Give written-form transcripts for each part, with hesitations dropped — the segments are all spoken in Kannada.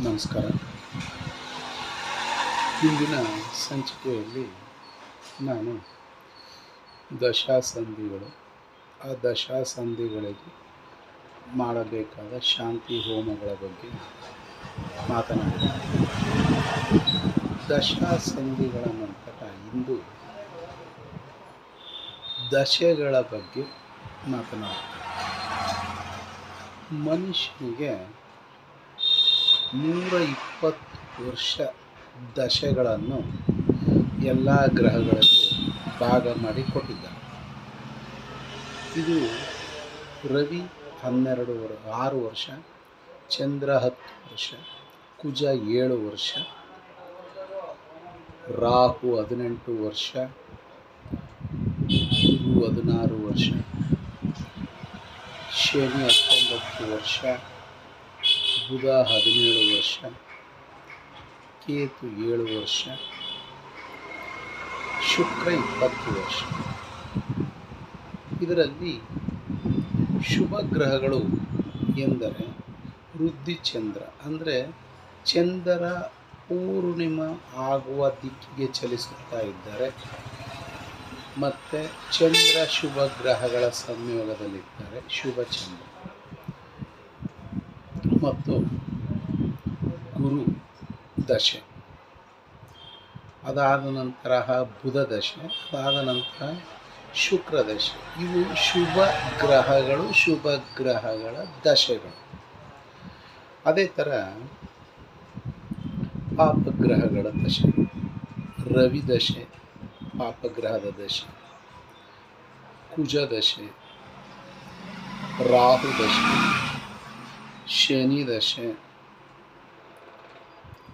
ನಮಸ್ಕಾರ. ಇಂದಿನ ಸಂಚಿಕೆಯಲ್ಲಿ ನಾನು ದಶಾಸಂಧಿಗಳು, ಆ ದಶಾಸಂಧಿಗಳಿಗೆ ಮಾಡಬೇಕಾದ ಶಾಂತಿ ಹೋಮಗಳ ಬಗ್ಗೆ ಮಾತನಾಡಿದ್ದೇನೆ. ದಶಾಸಂಧಿಗಳ ನಂತರ ಇಂದು ದಶೆಗಳ ಬಗ್ಗೆ ಮಾತನಾಡುತ್ತೇನೆ. ಮನುಷ್ಯನಿಗೆ 120 ವರ್ಷ ದಶೆಗಳನ್ನು ಎಲ್ಲ ಗ್ರಹಗಳಿಗೂ ಭಾಗ ಮಾಡಿ ಕೊಟ್ಟಿದ್ದಾರೆ. ಇದು ರವಿ 6 ವರ್ಷ, ಚಂದ್ರ 10 ವರ್ಷ, ಕುಜ 7 ವರ್ಷ, ರಾಹು 18 ವರ್ಷ, ಗುರು 16 ವರ್ಷ, ಶನಿ 19 ವರ್ಷ, ಬುಧ 17 ವರ್ಷ, ಕೇತು 7 ವರ್ಷ, ಶುಕ್ರ 20 ವರ್ಷ. ಇದರಲ್ಲಿ ಶುಭ ಗ್ರಹಗಳು ಎಂದರೆ ವೃದ್ಧಿಚಂದ್ರ, ಅಂದರೆ ಚಂದ್ರ ಪೂರ್ಣಿಮಾ ಆಗುವ ದಿಕ್ಕಿಗೆ ಚಲಿಸುತ್ತಾ ಇದ್ದಾರೆ, ಮತ್ತು ಚಂದ್ರ ಶುಭ ಗ್ರಹಗಳ ಸಂಯೋಗದಲ್ಲಿದ್ದಾರೆ, ಶುಭ ಚಂದ್ರ. ಮತ್ತು ಗುರು ದಶೆ, ಅದಾದ ನಂತರ ಬುಧ ದಶೆ, ಅದಾದ ನಂತರ ಶುಕ್ರ ದಶೆ. ಇವು ಶುಭ ಗ್ರಹಗಳ ದಶೆಗಳು. ಅದೇ ಥರ ಪಾಪಗ್ರಹಗಳ ದಶೆ, ರವಿ ದಶೆ ಪಾಪಗ್ರಹದ ದಶೆ, ಕುಜ ದಶೆ, ರಾಹು ದಶೆ, ಶನಿ ದಶೆ,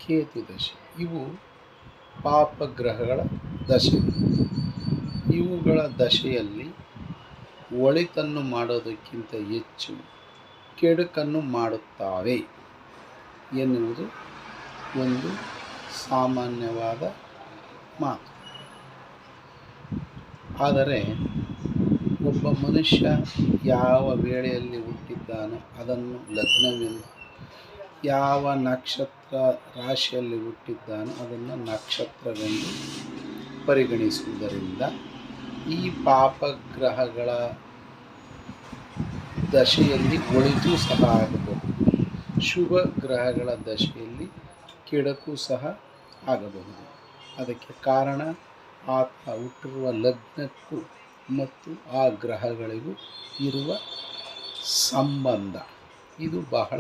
ಕೇತು ದಶೆ. ಇವು ಪಾಪಗ್ರಹಗಳ ದಶೆ. ಇವುಗಳ ದಶೆಯಲ್ಲಿ ಒಳಿತನ್ನು ಮಾಡೋದಕ್ಕಿಂತ ಹೆಚ್ಚು ಕೆಡುಕನ್ನು ಮಾಡುತ್ತವೆ ಎನ್ನುವುದು ಒಂದು ಸಾಮಾನ್ಯವಾದ ಮಾತು. ಆದರೆ ಒಬ್ಬ ಮನುಷ್ಯ ಯಾವ ವೇಳೆಯಲ್ಲಿ ಹುಟ್ಟಿದ್ದಾನೋ ಅದನ್ನು ಲಗ್ನವೆಂದು, ಯಾವ ನಕ್ಷತ್ರ ರಾಶಿಯಲ್ಲಿ ಹುಟ್ಟಿದ್ದಾನೋ ಅದನ್ನು ನಕ್ಷತ್ರವೆಂದು ಪರಿಗಣಿಸುವುದರಿಂದ ಈ ಪಾಪಗ್ರಹಗಳ ದಶೆಯಲ್ಲಿ ಒಳಿತು ಸಹ ಆಗಬಹುದು, ಶುಭ ಗ್ರಹಗಳ ದಶೆಯಲ್ಲಿ ಕೆಡಕು ಸಹ ಆಗಬಹುದು. ಅದಕ್ಕೆ ಕಾರಣ ಆತ ಹುಟ್ಟಿರುವ ಲಗ್ನಕ್ಕೂ ಮತ್ತು ಆ ಗ್ರಹಗಳಿಗೂ ಇರುವ ಸಂಬಂಧ. ಇದು ಬಹಳ